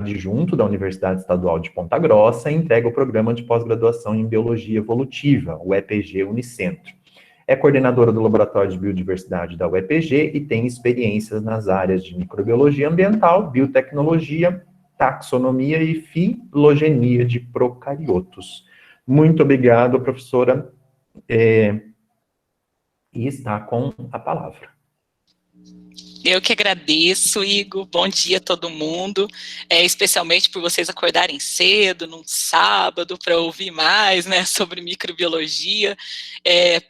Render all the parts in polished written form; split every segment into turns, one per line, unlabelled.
adjunto da Universidade Estadual de Ponta Grossa e integra o Programa de Pós-Graduação em Biologia Evolutiva, o EPG Unicentro. É coordenadora do Laboratório de Biodiversidade da UEPG e tem experiências nas áreas de microbiologia ambiental, biotecnologia, taxonomia e filogenia de procariotos. Muito obrigado, professora, e está com a palavra.
Eu que agradeço, Igor. Bom dia a todo mundo, especialmente por vocês acordarem cedo, num sábado, para ouvir mais, né, sobre microbiologia.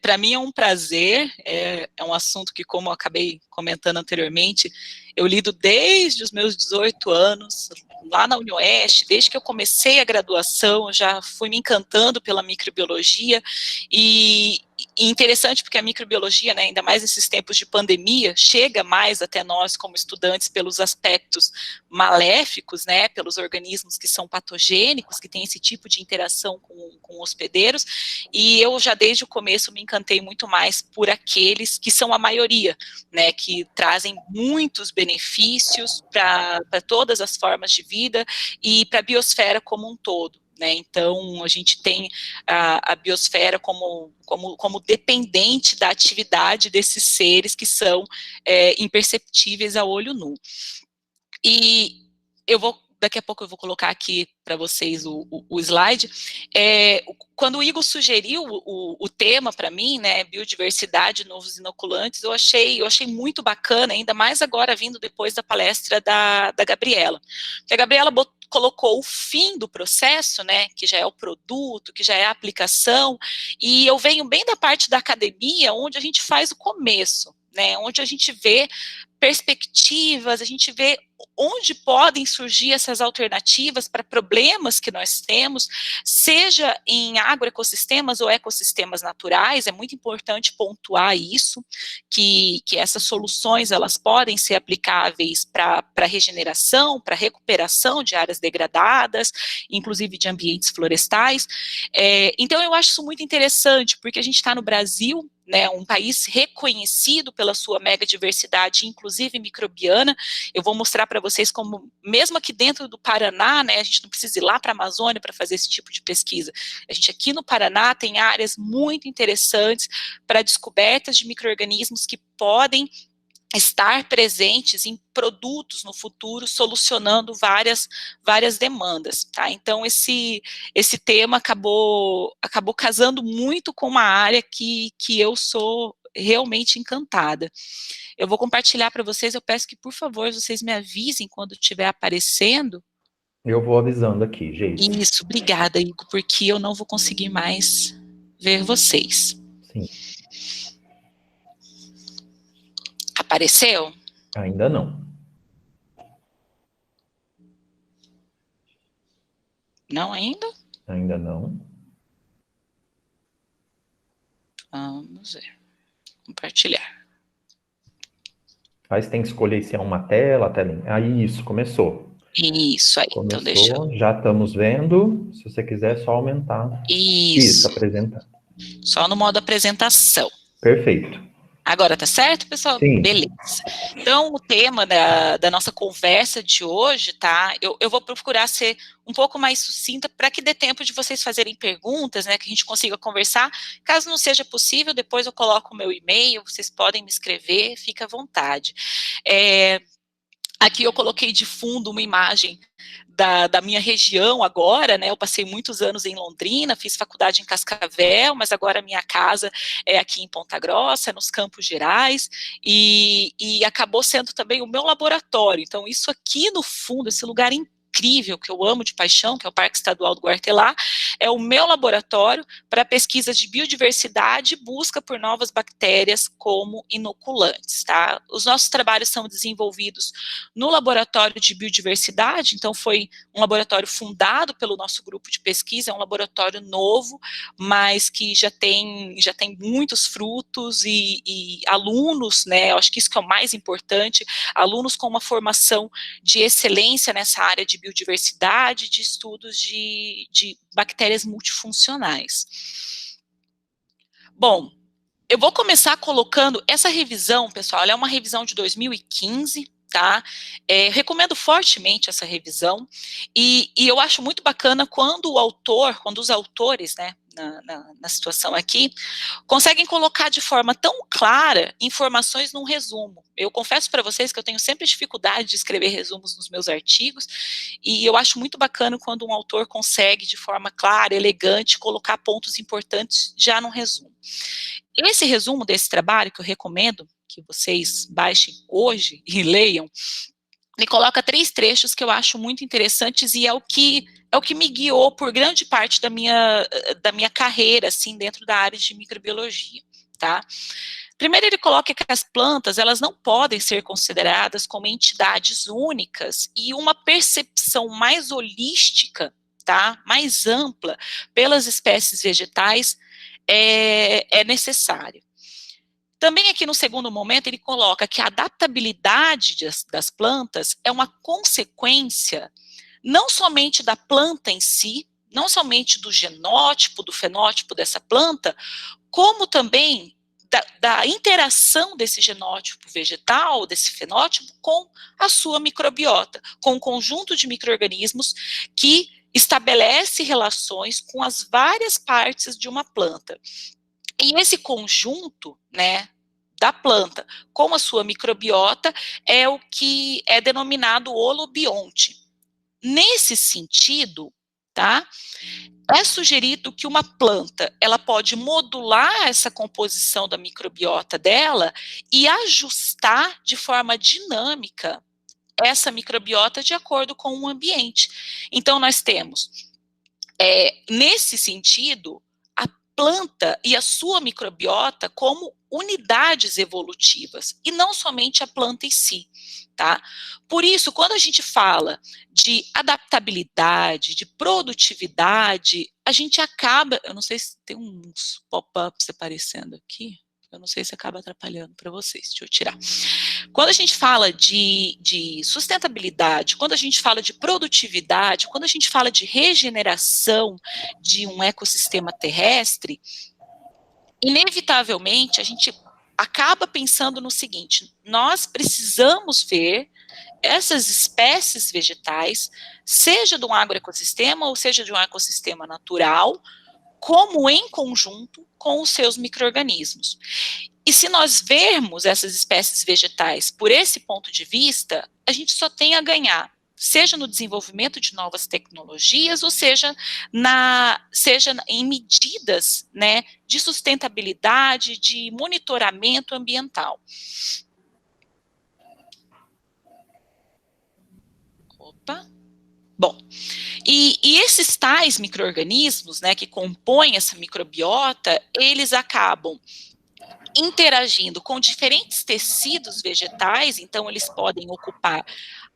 Para mim é um prazer, é um assunto que, como eu acabei comentando anteriormente, eu lido desde os meus 18 anos, lá na UniOeste, desde que eu comecei a graduação, eu já fui me encantando pela microbiologia, e interessante porque a microbiologia, né, ainda mais nesses tempos de pandemia, chega mais até nós como estudantes pelos aspectos maléficos, né, pelos organismos que são patogênicos, que têm esse tipo de interação com hospedeiros, e eu já desde o começo me encantei muito mais por aqueles que são a maioria, né, que trazem muitos benefícios para todas as formas de vida e para a biosfera como um todo. Né, então, a gente tem a biosfera como dependente da atividade desses seres que são imperceptíveis a olho nu. E daqui a pouco eu vou colocar aqui para vocês o slide. Quando o Igor sugeriu o tema para mim, né, biodiversidade, novos inoculantes, eu achei muito bacana, ainda mais agora vindo depois da palestra da Gabriela. Porque a Gabriela colocou o fim do processo, né, que já é o produto, que já é a aplicação, e eu venho bem da parte da academia, onde a gente faz o começo, né, onde a gente vê perspectivas, a gente vê onde podem surgir essas alternativas para problemas que nós temos, seja em agroecossistemas ou ecossistemas naturais. É muito importante pontuar isso, que essas soluções, elas podem ser aplicáveis para regeneração, para recuperação de áreas degradadas, inclusive de ambientes florestais. Então eu acho isso muito interessante, porque a gente está no Brasil, né, um país reconhecido pela sua megadiversidade, inclusive microbiana. Eu vou mostrar para vocês como, mesmo aqui dentro do Paraná, né, a gente não precisa ir lá para a Amazônia para fazer esse tipo de pesquisa. A gente aqui no Paraná tem áreas muito interessantes para descobertas de micro-organismos que podem estar presentes em produtos no futuro, solucionando várias demandas, tá? Então, esse tema acabou casando muito com uma área que eu sou realmente encantada. Eu vou compartilhar para vocês, eu peço que, por favor, vocês me avisem quando estiver aparecendo.
Eu vou avisando aqui, gente.
Isso, obrigada, Igor, porque eu não vou conseguir mais ver vocês.
Sim.
Apareceu?
Ainda não.
Não ainda?
Ainda não.
Vamos ver. Compartilhar.
Aí você tem que escolher se é uma tela, a telinha. Aí, isso, começou.
Isso aí,
Começou,
então deixa eu...
Já estamos vendo. Se você quiser, é só aumentar.
Isso,
apresentar.
Só no modo apresentação.
Perfeito.
Agora tá certo, pessoal?
Sim.
Beleza. Então, o tema da nossa conversa de hoje, tá? Eu vou procurar ser um pouco mais sucinta para que dê tempo de vocês fazerem perguntas, né? Que a gente consiga conversar. Caso não seja possível, depois eu coloco o meu e-mail, vocês podem me escrever, fica à vontade. Aqui eu coloquei de fundo uma imagem da minha região agora, né, eu passei muitos anos em Londrina, fiz faculdade em Cascavel, mas agora a minha casa é aqui em Ponta Grossa, nos Campos Gerais, e acabou sendo também o meu laboratório. Então isso aqui no fundo, esse lugar incrível que eu amo de paixão, que é o Parque Estadual do Guartelá, é o meu laboratório para pesquisas de biodiversidade e busca por novas bactérias como inoculantes, tá? Os nossos trabalhos são desenvolvidos no laboratório de biodiversidade, então foi um laboratório fundado pelo nosso grupo de pesquisa, é um laboratório novo, mas que já tem muitos frutos e alunos, né, eu acho que isso que é o mais importante, alunos com uma formação de excelência nessa área de biodiversidade, de estudos de bactérias multifuncionais. Bom, eu vou começar colocando essa revisão, pessoal, ela é uma revisão de 2015, tá? Recomendo fortemente essa revisão, e eu acho muito bacana quando os autores, né, na situação aqui, conseguem colocar de forma tão clara informações num resumo. Eu confesso para vocês que eu tenho sempre dificuldade de escrever resumos nos meus artigos, e eu acho muito bacana quando um autor consegue, de forma clara, elegante, colocar pontos importantes já no resumo. Esse resumo desse trabalho, que eu recomendo que vocês baixem hoje e leiam, ele coloca 3 trechos que eu acho muito interessantes e é o que me guiou por grande parte da minha carreira, assim, dentro da área de microbiologia, tá? Primeiro, ele coloca que as plantas, elas não podem ser consideradas como entidades únicas, e uma percepção mais holística, tá? Mais ampla pelas espécies vegetais é necessária. Também aqui no segundo momento ele coloca que a adaptabilidade das plantas é uma consequência não somente da planta em si, não somente do genótipo, do fenótipo dessa planta, como também da interação desse genótipo vegetal, desse fenótipo, com a sua microbiota, com um conjunto de micro-organismos que estabelece relações com as várias partes de uma planta. E esse conjunto, né, da planta com a sua microbiota é o que é denominado holobionte. Nesse sentido, tá, é sugerido que uma planta, ela pode modular essa composição da microbiota dela e ajustar de forma dinâmica essa microbiota de acordo com o ambiente. Então, nós temos, nesse sentido, planta e a sua microbiota como unidades evolutivas, e não somente a planta em si, tá? Por isso, quando a gente fala de adaptabilidade, de produtividade, a gente acaba, eu não sei se tem uns pop-ups aparecendo aqui, eu não sei se acaba atrapalhando para vocês, deixa eu tirar. Quando a gente fala de sustentabilidade, quando a gente fala de produtividade, quando a gente fala de regeneração de um ecossistema terrestre, inevitavelmente a gente acaba pensando no seguinte: nós precisamos ver essas espécies vegetais, seja de um agroecossistema ou seja de um ecossistema natural, como em conjunto com os seus micro-organismos. E se nós vermos essas espécies vegetais por esse ponto de vista, a gente só tem a ganhar, seja no desenvolvimento de novas tecnologias, ou seja em medidas, né, de sustentabilidade, de monitoramento ambiental. Opa! Bom, e esses tais micro-organismos, né, que compõem essa microbiota, eles acabam interagindo com diferentes tecidos vegetais, então eles podem ocupar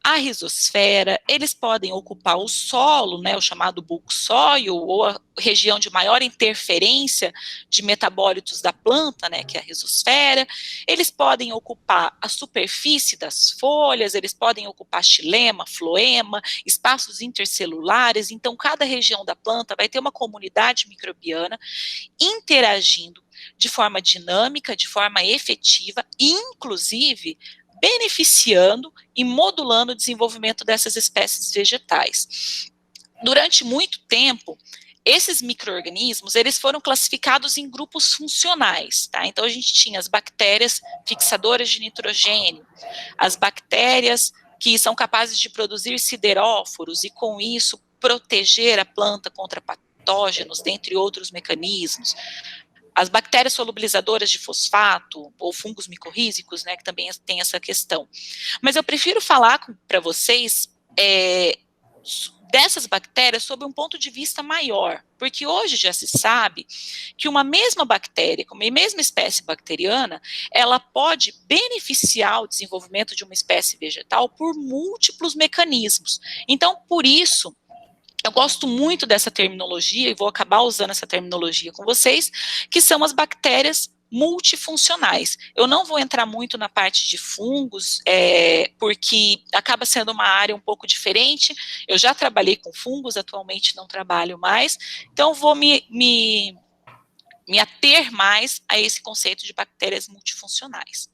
a rizosfera, eles podem ocupar o solo, né, o chamado bulk soil, ou a região de maior interferência de metabólitos da planta, né, que é a rizosfera, eles podem ocupar a superfície das folhas, eles podem ocupar xilema, floema, espaços intercelulares, então cada região da planta vai ter uma comunidade microbiana interagindo de forma dinâmica, de forma efetiva, inclusive beneficiando e modulando o desenvolvimento dessas espécies vegetais. Durante muito tempo, esses micro-organismos, eles foram classificados em grupos funcionais, tá? Então, a gente tinha as bactérias fixadoras de nitrogênio, as bactérias que são capazes de produzir sideróforos e, com isso, proteger a planta contra patógenos, dentre outros mecanismos. As bactérias solubilizadoras de fosfato, ou fungos micorrízicos, né, que também tem essa questão. Mas eu prefiro falar para vocês dessas bactérias sob um ponto de vista maior, porque hoje já se sabe que uma mesma bactéria, uma mesma espécie bacteriana, ela pode beneficiar o desenvolvimento de uma espécie vegetal por múltiplos mecanismos. Então, por isso, eu gosto muito dessa terminologia e vou acabar usando essa terminologia com vocês, que são as bactérias multifuncionais. Eu não vou entrar muito na parte de fungos, porque acaba sendo uma área um pouco diferente. Eu já trabalhei com fungos, atualmente não trabalho mais, então vou me ater mais a esse conceito de bactérias multifuncionais.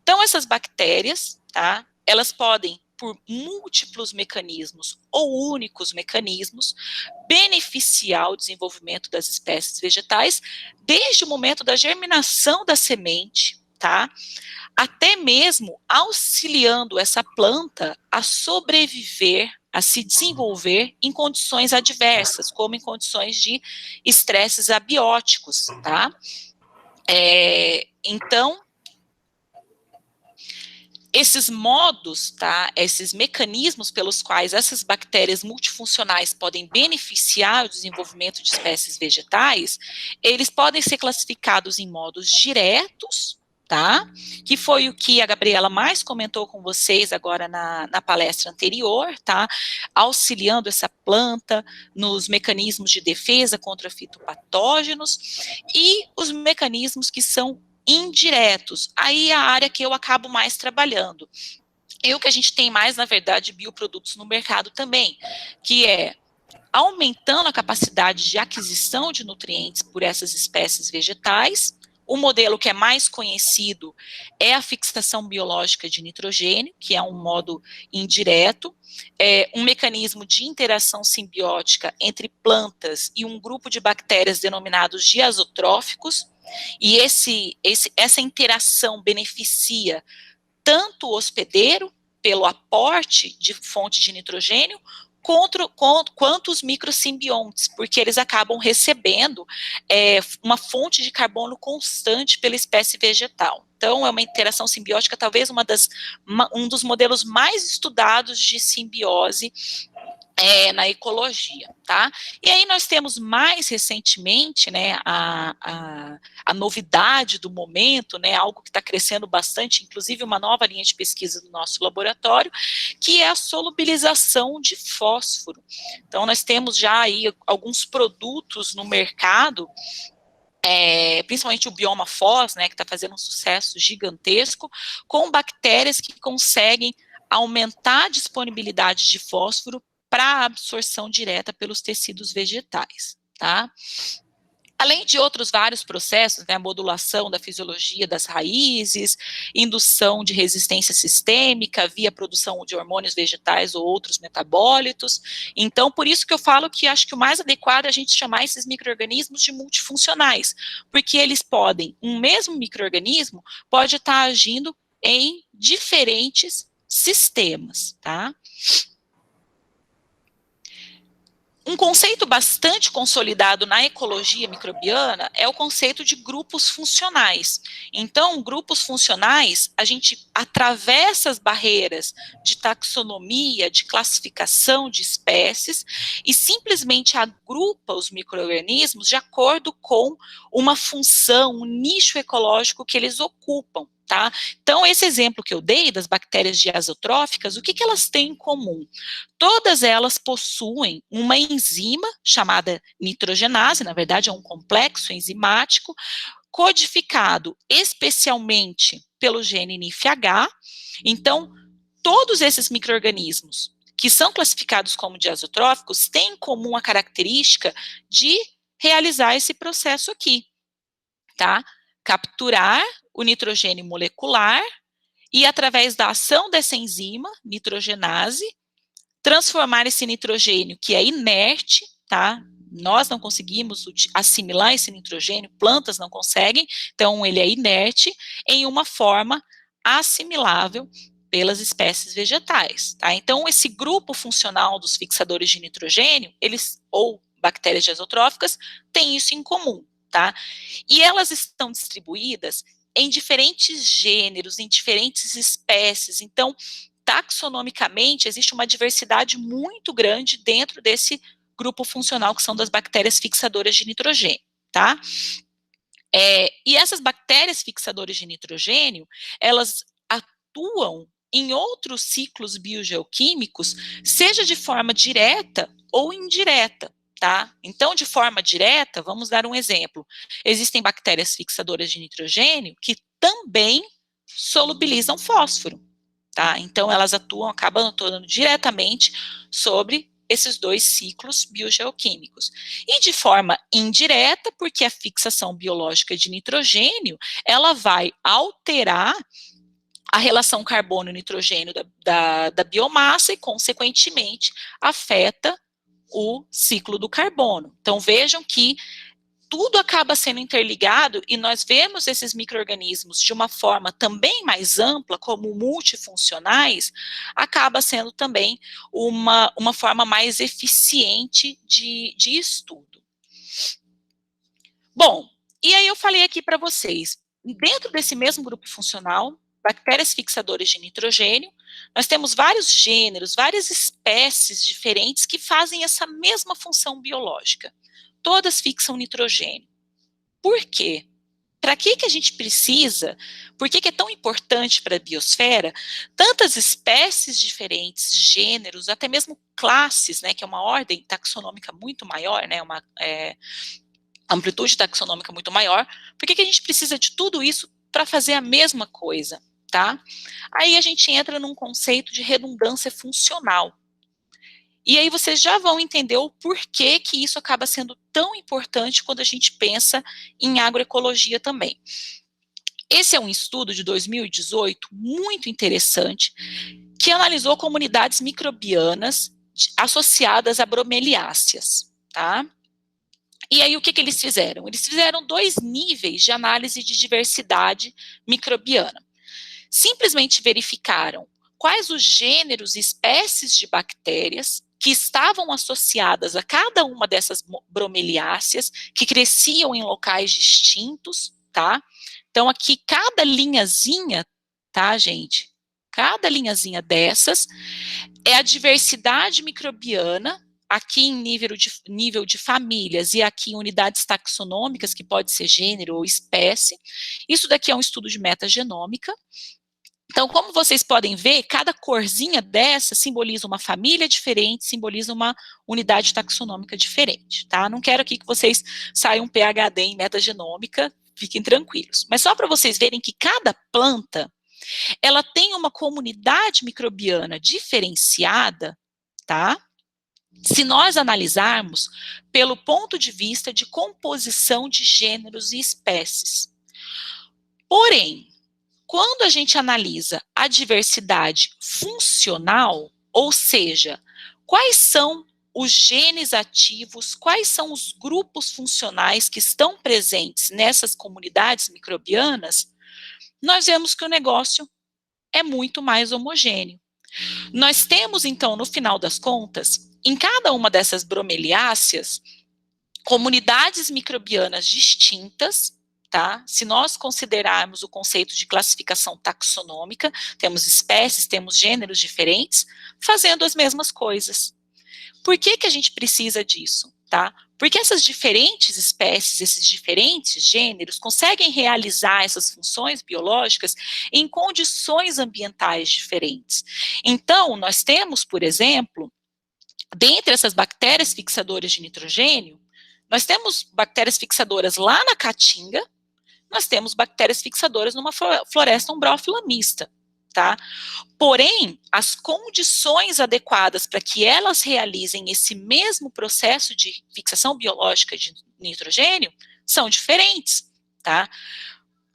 Então, essas bactérias, tá? elas podem, por múltiplos mecanismos ou únicos mecanismos, beneficiar o desenvolvimento das espécies vegetais, desde o momento da germinação da semente, tá? Até mesmo auxiliando essa planta a sobreviver, a se desenvolver em condições adversas, como em condições de estresses abióticos, tá? Então, esses modos, tá, esses mecanismos pelos quais essas bactérias multifuncionais podem beneficiar o desenvolvimento de espécies vegetais, eles podem ser classificados em modos diretos, tá, que foi o que a Gabriela mais comentou com vocês agora na palestra anterior, tá, auxiliando essa planta nos mecanismos de defesa contra fitopatógenos, e os mecanismos que são indiretos, aí é a área que eu acabo mais trabalhando. E o que a gente tem mais, na verdade, bioprodutos no mercado também, que é aumentando a capacidade de aquisição de nutrientes por essas espécies vegetais. O modelo que é mais conhecido é a fixação biológica de nitrogênio, que é um modo indireto, um mecanismo de interação simbiótica entre plantas e um grupo de bactérias denominados diazotróficos, e essa interação beneficia tanto o hospedeiro, pelo aporte de fonte de nitrogênio, quanto os microsimbiontes, porque eles acabam recebendo uma fonte de carbono constante pela espécie vegetal. Então, é uma interação simbiótica, talvez um dos modelos mais estudados de simbiose na ecologia, tá? E aí nós temos mais recentemente, né, a novidade do momento, né, algo que está crescendo bastante, inclusive uma nova linha de pesquisa do nosso laboratório, que é a solubilização de fósforo. Então nós temos já aí alguns produtos no mercado, principalmente o Bioma Fós, né, que está fazendo um sucesso gigantesco, com bactérias que conseguem aumentar a disponibilidade de fósforo para absorção direta pelos tecidos vegetais, tá? Além de outros vários processos, né, a modulação da fisiologia das raízes, indução de resistência sistêmica via produção de hormônios vegetais ou outros metabólitos. Então, por isso que eu falo que acho que o mais adequado é a gente chamar esses micro-organismos de multifuncionais, porque eles podem, um mesmo micro-organismo pode estar agindo em diferentes sistemas, tá? Um conceito bastante consolidado na ecologia microbiana é o conceito de grupos funcionais. Então, grupos funcionais, a gente atravessa as barreiras de taxonomia, de classificação de espécies, e simplesmente agrupa os micro-organismos de acordo com uma função, um nicho ecológico que eles ocupam. Tá? Então, esse exemplo que eu dei das bactérias diazotróficas, o que elas têm em comum? Todas elas possuem uma enzima chamada nitrogenase, na verdade é um complexo enzimático, codificado especialmente pelo gene NIFH. Então, todos esses micro-organismos que são classificados como diazotróficos têm em comum a característica de realizar esse processo aqui, tá? Capturar o nitrogênio molecular e, através da ação dessa enzima, nitrogenase, transformar esse nitrogênio, que é inerte, tá? Nós não conseguimos assimilar esse nitrogênio, plantas não conseguem, então ele é inerte, em uma forma assimilável pelas espécies vegetais, tá? Então, esse grupo funcional dos fixadores de nitrogênio, ou bactérias diazotróficas, tem isso em comum, tá? E elas estão distribuídas em diferentes gêneros, em diferentes espécies. Então, taxonomicamente, existe uma diversidade muito grande dentro desse grupo funcional, que são das bactérias fixadoras de nitrogênio, tá? E essas bactérias fixadoras de nitrogênio, elas atuam em outros ciclos biogeoquímicos, seja de forma direta ou indireta, tá? Então, de forma direta, vamos dar um exemplo. Existem bactérias fixadoras de nitrogênio que também solubilizam fósforo, tá? Então, elas acabam atuando diretamente sobre esses dois ciclos biogeoquímicos. E de forma indireta, porque a fixação biológica de nitrogênio, ela vai alterar a relação carbono-nitrogênio da biomassa e, consequentemente, afeta o ciclo do carbono. Então, vejam que tudo acaba sendo interligado e nós vemos esses micro-organismos de uma forma também mais ampla, como multifuncionais, acaba sendo também uma forma mais eficiente de estudo. Bom, e aí eu falei aqui para vocês, dentro desse mesmo grupo funcional, bactérias fixadoras de nitrogênio, nós temos vários gêneros, várias espécies diferentes que fazem essa mesma função biológica. Todas fixam nitrogênio. Por quê? Para que a gente precisa, por que é tão importante para a biosfera, tantas espécies diferentes, gêneros, até mesmo classes, né, que é uma ordem taxonômica muito maior, né, uma amplitude taxonômica muito maior, por que a gente precisa de tudo isso para fazer a mesma coisa, tá? Aí a gente entra num conceito de redundância funcional. E aí vocês já vão entender o porquê que isso acaba sendo tão importante quando a gente pensa em agroecologia também. Esse é um estudo de 2018 muito interessante, que analisou comunidades microbianas associadas a bromeliáceas, tá? E aí o que eles fizeram? Eles fizeram 2 níveis de análise de diversidade microbiana. Simplesmente verificaram quais os gêneros e espécies de bactérias que estavam associadas a cada uma dessas bromeliáceas, que cresciam em locais distintos, tá? Então, aqui, cada linhazinha, tá, gente? Cada linhazinha dessas é a diversidade microbiana, aqui em nível de famílias e aqui em unidades taxonômicas, que pode ser gênero ou espécie. Isso daqui é um estudo de metagenômica. Então, como vocês podem ver, cada corzinha dessa simboliza uma família diferente, simboliza uma unidade taxonômica diferente, tá? Não quero aqui que vocês saiam PhD em metagenômica, fiquem tranquilos. Mas só para vocês verem que cada planta, ela tem uma comunidade microbiana diferenciada, tá? Se nós analisarmos pelo ponto de vista de composição de gêneros e espécies. Porém, quando a gente analisa a diversidade funcional, ou seja, quais são os genes ativos, quais são os grupos funcionais que estão presentes nessas comunidades microbianas, nós vemos que o negócio é muito mais homogêneo. Nós temos, então, no final das contas, em cada uma dessas bromeliáceas, comunidades microbianas distintas, tá? Se nós considerarmos o conceito de classificação taxonômica, temos espécies, temos gêneros diferentes, fazendo as mesmas coisas. Por que a gente precisa disso, tá? Porque essas diferentes espécies, esses diferentes gêneros, conseguem realizar essas funções biológicas em condições ambientais diferentes. Então, nós temos, por exemplo, dentre essas bactérias fixadoras de nitrogênio, nós temos bactérias fixadoras lá na caatinga, nós temos bactérias fixadoras numa floresta umbrófila mista, tá? Porém, as condições adequadas para que elas realizem esse mesmo processo de fixação biológica de nitrogênio são diferentes, tá?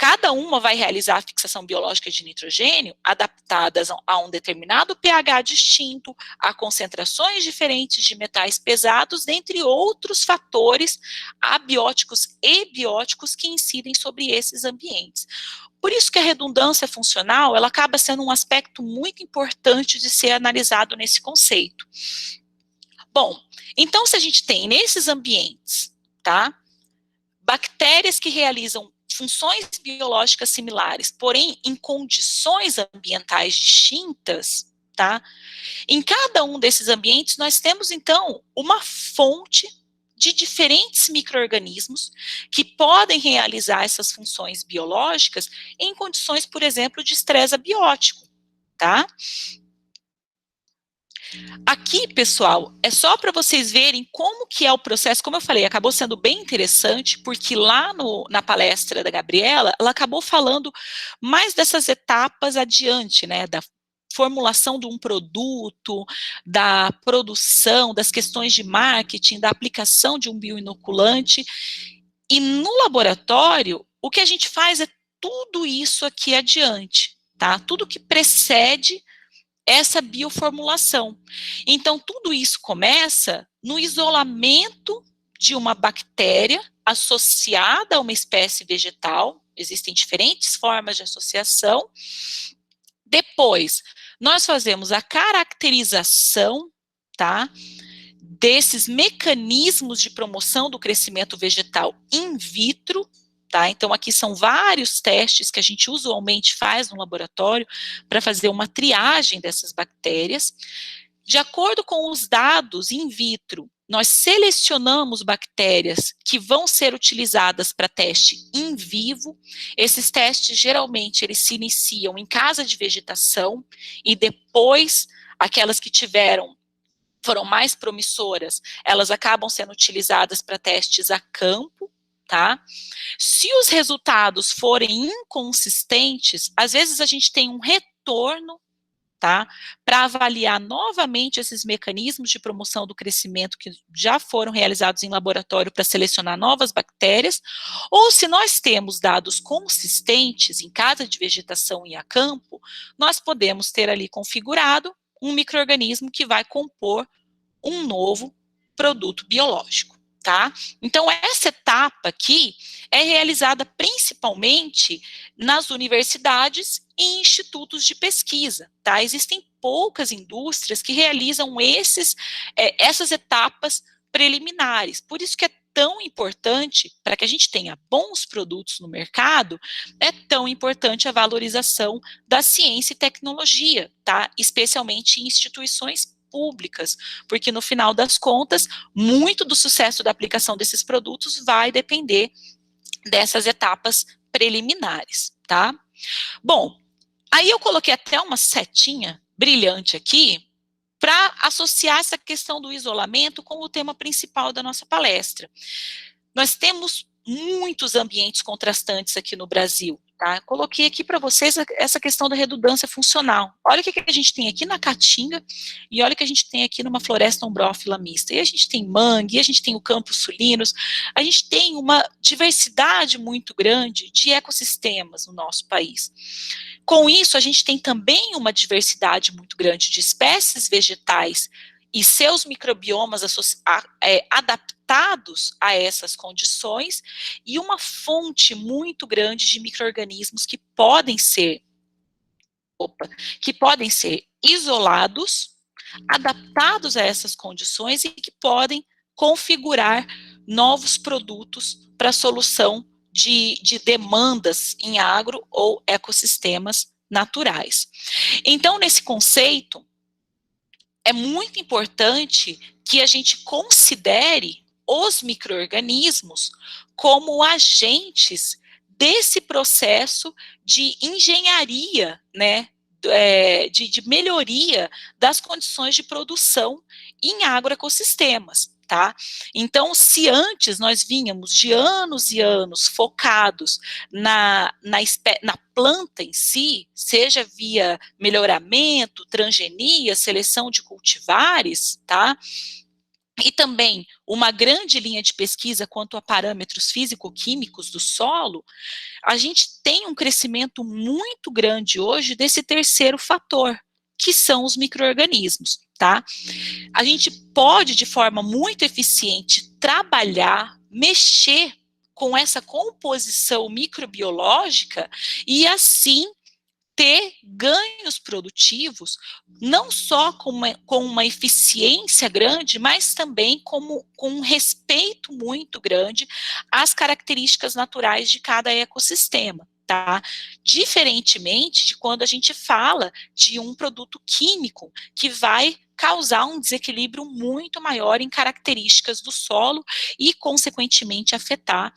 Cada uma vai realizar a fixação biológica de nitrogênio adaptadas a um determinado pH distinto, a concentrações diferentes de metais pesados, dentre outros fatores abióticos e bióticos que incidem sobre esses ambientes. Por isso que a redundância funcional, ela acaba sendo um aspecto muito importante de ser analisado nesse conceito. Bom, então se a gente tem nesses ambientes, tá, bactérias que realizam funções biológicas similares, porém em condições ambientais distintas, tá? Em cada um desses ambientes nós temos então uma fonte de diferentes micro-organismos que podem realizar essas funções biológicas em condições, por exemplo, de estresse abiótico, tá? Aqui, pessoal, é só para vocês verem como que é o processo. Como eu falei, acabou sendo bem interessante, porque lá na palestra da Gabriela, ela acabou falando mais dessas etapas adiante, né, da formulação de um produto, da produção, das questões de marketing, da aplicação de um bioinoculante. E no laboratório, o que a gente faz é tudo isso aqui adiante, tá? Tudo que precede essa bioformulação. Então, tudo isso começa no isolamento de uma bactéria associada a uma espécie vegetal. Existem diferentes formas de associação. Depois, nós fazemos a caracterização, tá, desses mecanismos de promoção do crescimento vegetal in vitro, tá? Então, aqui são vários testes que a gente usualmente faz no laboratório para fazer uma triagem dessas bactérias. De acordo com os dados in vitro, nós selecionamos bactérias que vão ser utilizadas para teste in vivo. Esses testes, geralmente, eles se iniciam em casa de vegetação e depois, aquelas que foram mais promissoras, elas acabam sendo utilizadas para testes a campo, tá? Se os resultados forem inconsistentes, às vezes a gente tem um retorno, tá? Para avaliar novamente esses mecanismos de promoção do crescimento que já foram realizados em laboratório para selecionar novas bactérias, ou se nós temos dados consistentes em casa de vegetação e a campo, nós podemos ter ali configurado um micro-organismo que vai compor um novo produto biológico, tá? Então, essa etapa aqui é realizada principalmente nas universidades e institutos de pesquisa, tá? Existem poucas indústrias que realizam essas etapas preliminares, por isso que é tão importante, para que a gente tenha bons produtos no mercado, é tão importante a valorização da ciência e tecnologia, tá? Especialmente em instituições públicas, porque no final das contas, muito do sucesso da aplicação desses produtos vai depender dessas etapas preliminares, tá? Bom, aí eu coloquei até uma setinha brilhante aqui para associar essa questão do isolamento com o tema principal da nossa palestra. Nós temos muitos ambientes contrastantes aqui no Brasil, tá? Coloquei aqui para vocês essa questão da redundância funcional. Olha o que a gente tem aqui na Caatinga e olha o que a gente tem aqui numa floresta ombrófila mista. E a gente tem mangue, e a gente tem o Campos Sulinos, a gente tem uma diversidade muito grande de ecossistemas no nosso país. Com isso, a gente tem também uma diversidade muito grande de espécies vegetais e seus microbiomas adaptados a essas condições, e uma fonte muito grande de micro-organismos que podem ser isolados, adaptados a essas condições e que podem configurar novos produtos para a solução de demandas em agro ou ecossistemas naturais. Então, nesse conceito, é muito importante que a gente considere os micro-organismos como agentes desse processo de engenharia, né, de melhoria das condições de produção em agroecossistemas, tá? Então, se antes nós vínhamos de anos e anos focados na planta em si, seja via melhoramento, transgenia, seleção de cultivares, tá? E também uma grande linha de pesquisa quanto a parâmetros físico-químicos do solo, a gente tem um crescimento muito grande hoje desse terceiro fator, que são os micro-organismos, tá? A gente pode, de forma muito eficiente, trabalhar, mexer com essa composição microbiológica e, assim, ter ganhos produtivos, não só com uma eficiência grande, mas também com um respeito muito grande às características naturais de cada ecossistema, tá? Diferentemente de quando a gente fala de um produto químico que vai causar um desequilíbrio muito maior em características do solo e, consequentemente, afetar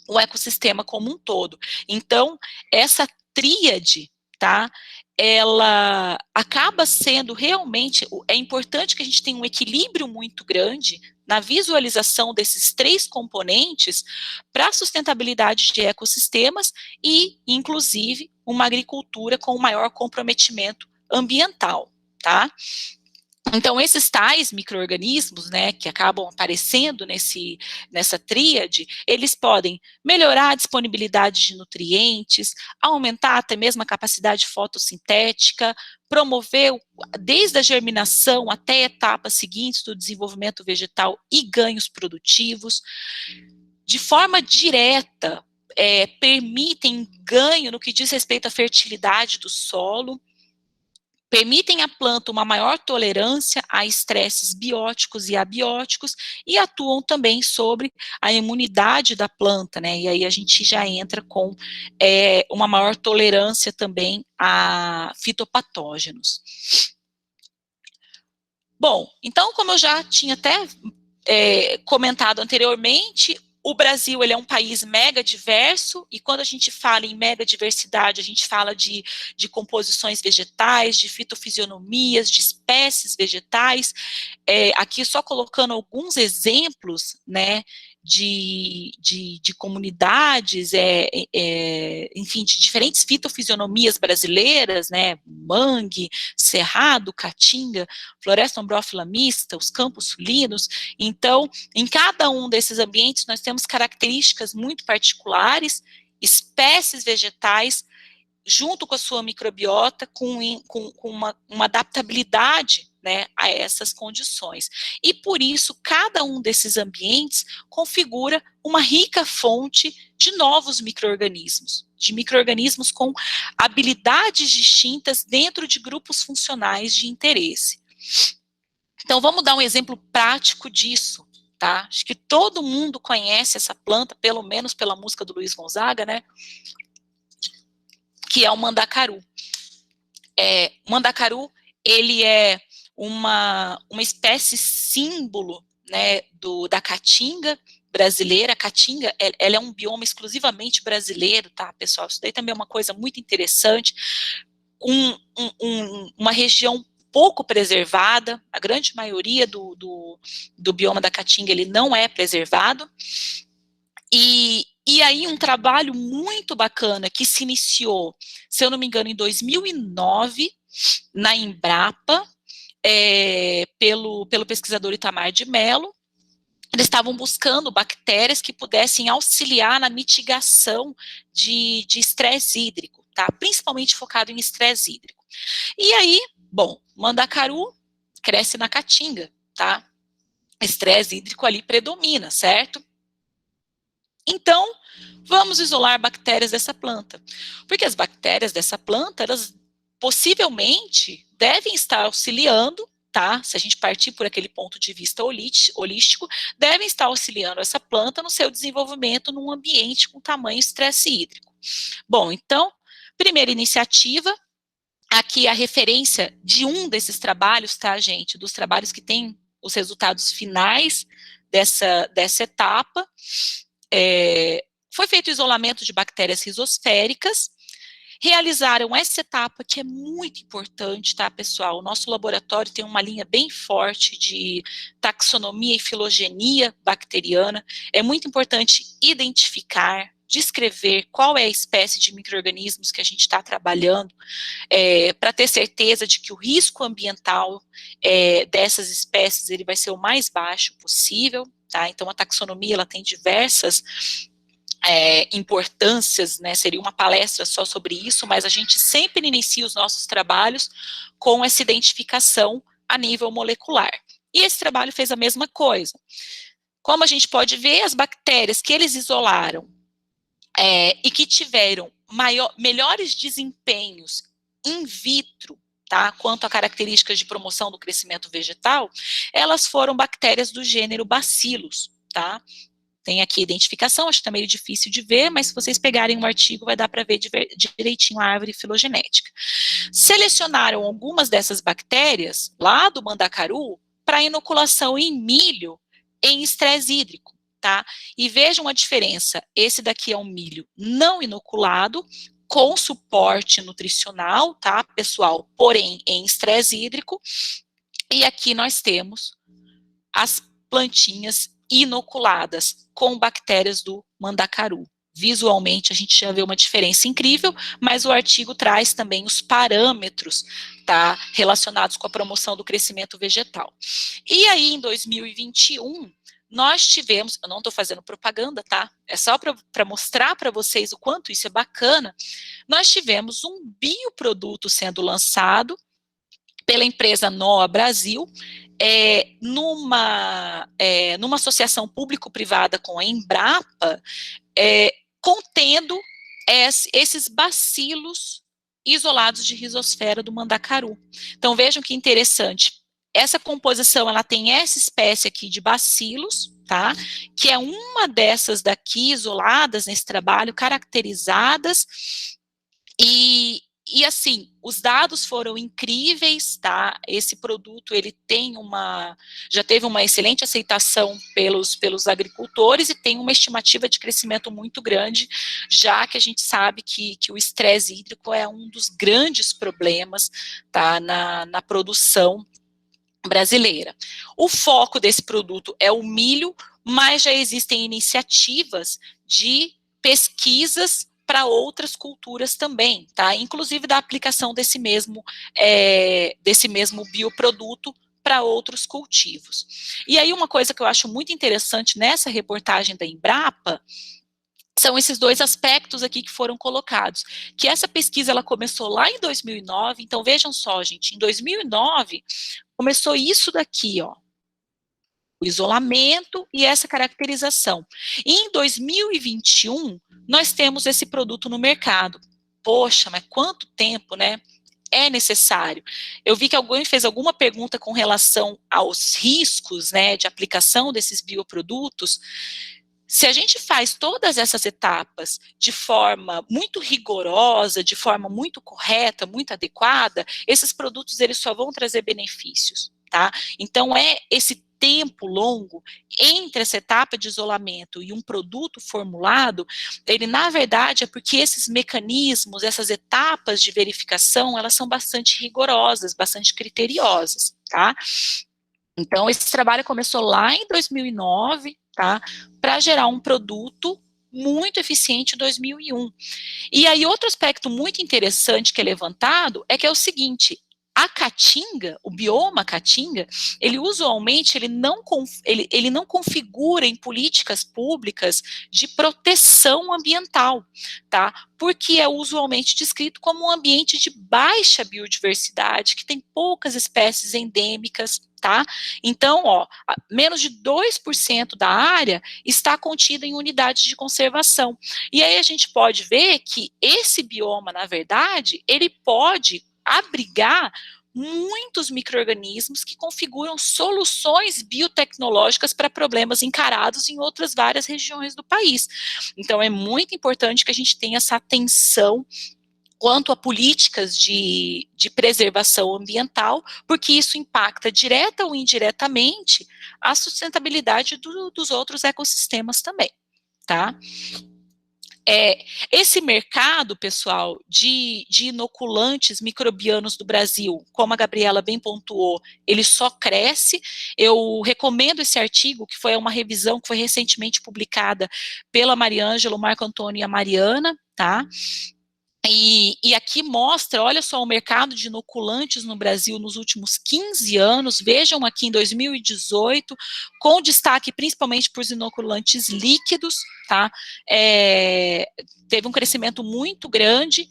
o ecossistema como um todo. Então, essa tríade, tá? Ela acaba sendo realmente, é importante que a gente tenha um equilíbrio muito grande na visualização desses três componentes para a sustentabilidade de ecossistemas e, inclusive, uma agricultura com maior comprometimento ambiental, tá? Então, esses tais micro-organismos, né, que acabam aparecendo nessa tríade, eles podem melhorar a disponibilidade de nutrientes, aumentar até mesmo a capacidade fotossintética, promover, desde a germinação até etapas seguintes do desenvolvimento vegetal e ganhos produtivos. De forma direta, permitem ganho no que diz respeito à fertilidade do solo, permitem à planta uma maior tolerância a estresses bióticos e abióticos e atuam também sobre a imunidade da planta, né? E aí a gente já entra com uma maior tolerância também a fitopatógenos. Bom, então, como eu já tinha até comentado anteriormente, o Brasil ele é um país mega diverso, e quando a gente fala em mega diversidade, a gente fala de composições vegetais, de fitofisionomias, de espécies vegetais. Aqui só colocando alguns exemplos, né, de comunidades, enfim, de diferentes fitofisionomias brasileiras, né, mangue, cerrado, caatinga, floresta ombrófila mista, os campos sulinos. Então, em cada um desses ambientes, nós temos características muito particulares, espécies vegetais, junto com a sua microbiota, com uma adaptabilidade, né, a essas condições. E por isso, cada um desses ambientes configura uma rica fonte de novos micro-organismos, de micro-organismos com habilidades distintas dentro de grupos funcionais de interesse. Então, vamos dar um exemplo prático disso, tá? Acho que todo mundo conhece essa planta, pelo menos pela música do Luiz Gonzaga, né? Que é o mandacaru. O mandacaru, ele é uma espécie símbolo, né, da caatinga brasileira. A caatinga, ela é um bioma exclusivamente brasileiro, tá, pessoal? Isso daí também é uma coisa muito interessante. Uma região pouco preservada, a grande maioria do bioma da caatinga, ele não é preservado. E aí um trabalho muito bacana que se iniciou, se eu não me engano, em 2009, na Embrapa, pelo pesquisador Itamar de Mello. Eles estavam buscando bactérias que pudessem auxiliar na mitigação de estresse hídrico, tá? Principalmente focado em estresse hídrico. E aí, bom, mandacaru cresce na caatinga, tá? Estresse hídrico ali predomina, certo? Então, vamos isolar bactérias dessa planta, porque as bactérias dessa planta, elas possivelmente devem estar auxiliando, tá? Se a gente partir por aquele ponto de vista holístico, devem estar auxiliando essa planta no seu desenvolvimento num ambiente com tamanho estresse hídrico. Bom, então, primeira iniciativa, aqui a referência de um desses trabalhos, tá, gente? Dos trabalhos que têm os resultados finais dessa etapa. Foi feito o isolamento de bactérias rizosféricas, realizaram essa etapa que é muito importante, tá, pessoal? O nosso laboratório tem uma linha bem forte de taxonomia e filogenia bacteriana. É muito importante identificar, descrever qual é a espécie de micro-organismos que a gente está trabalhando, para ter certeza de que o risco ambiental dessas espécies ele vai ser o mais baixo possível, tá? Então, a taxonomia ela tem diversas importâncias, né? Seria uma palestra só sobre isso, mas a gente sempre inicia os nossos trabalhos com essa identificação a nível molecular. E esse trabalho fez a mesma coisa. Como a gente pode ver, as bactérias que eles isolaram e que tiveram melhores desempenhos in vitro, tá, quanto a características de promoção do crescimento vegetal, elas foram bactérias do gênero Bacillus, tá? Tem aqui identificação, acho que está meio difícil de ver, mas se vocês pegarem um artigo, vai dar para ver direitinho a árvore filogenética. Selecionaram algumas dessas bactérias, lá do mandacaru, para inoculação em milho em estresse hídrico, tá? E vejam a diferença, esse daqui é um milho não inoculado, com suporte nutricional, tá, pessoal? Porém, em estresse hídrico. E aqui nós temos as plantinhas inoculadas com bactérias do mandacaru, visualmente a gente já vê uma diferença incrível, mas o artigo traz também os parâmetros, tá, relacionados com a promoção do crescimento vegetal. E aí, em 2021, nós tivemos, eu não estou fazendo propaganda, tá? É só para mostrar para vocês o quanto isso é bacana. Nós tivemos um bioproduto sendo lançado pela empresa NOA Brasil, numa associação público-privada com a Embrapa, contendo esses bacilos isolados de rizosfera do mandacaru. Então, vejam que interessante. Essa composição, ela tem essa espécie aqui de bacilos, tá? Que é uma dessas daqui, isoladas nesse trabalho, caracterizadas, e assim, os dados foram incríveis, tá? Esse produto, ele tem já teve uma excelente aceitação pelos agricultores e tem uma estimativa de crescimento muito grande, já que a gente sabe que o estresse hídrico é um dos grandes problemas, tá? Na produção brasileira. O foco desse produto é o milho, mas já existem iniciativas de pesquisas para outras culturas também, tá? Inclusive da aplicação desse mesmo bioproduto para outros cultivos. E aí uma coisa que eu acho muito interessante nessa reportagem da Embrapa são esses dois aspectos aqui que foram colocados, que essa pesquisa ela começou lá em 2009, então vejam só, gente, em 2009 começou isso daqui, ó, o isolamento e essa caracterização. E em 2021, nós temos esse produto no mercado. Poxa, mas quanto tempo, né? É necessário. Eu vi que alguém fez alguma pergunta com relação aos riscos, né, de aplicação desses bioprodutos. Se a gente faz todas essas etapas de forma muito rigorosa, de forma muito correta, muito adequada, esses produtos eles só vão trazer benefícios, tá? Então esse tempo longo entre essa etapa de isolamento e um produto formulado, ele na verdade é porque esses mecanismos, essas etapas de verificação, elas são bastante rigorosas, bastante criteriosas, tá? Então, esse trabalho começou lá em 2009, tá? Para gerar um produto muito eficiente em 2001. E aí, outro aspecto muito interessante que é levantado é que é o seguinte: a caatinga, o bioma caatinga, ele usualmente ele não configura em políticas públicas de proteção ambiental, tá? Porque é usualmente descrito como um ambiente de baixa biodiversidade, que tem poucas espécies endêmicas, tá? Então, ó, menos de 2% da área está contida em unidades de conservação. E aí a gente pode ver que esse bioma, na verdade, ele pode abrigar muitos micro-organismos que configuram soluções biotecnológicas para problemas encarados em outras várias regiões do país. Então, é muito importante que a gente tenha essa atenção quanto a políticas de preservação ambiental, porque isso impacta direta ou indiretamente a sustentabilidade dos outros ecossistemas também, tá? Esse mercado, pessoal, de inoculantes microbianos do Brasil, como a Gabriela bem pontuou, ele só cresce. Eu recomendo esse artigo, que foi uma revisão que foi recentemente publicada pela Mariângela, o Marco Antônio e a Mariana, tá? E aqui mostra, olha só, o mercado de inoculantes no Brasil nos últimos 15 anos, vejam aqui em 2018, com destaque principalmente para os inoculantes líquidos, tá? Teve um crescimento muito grande,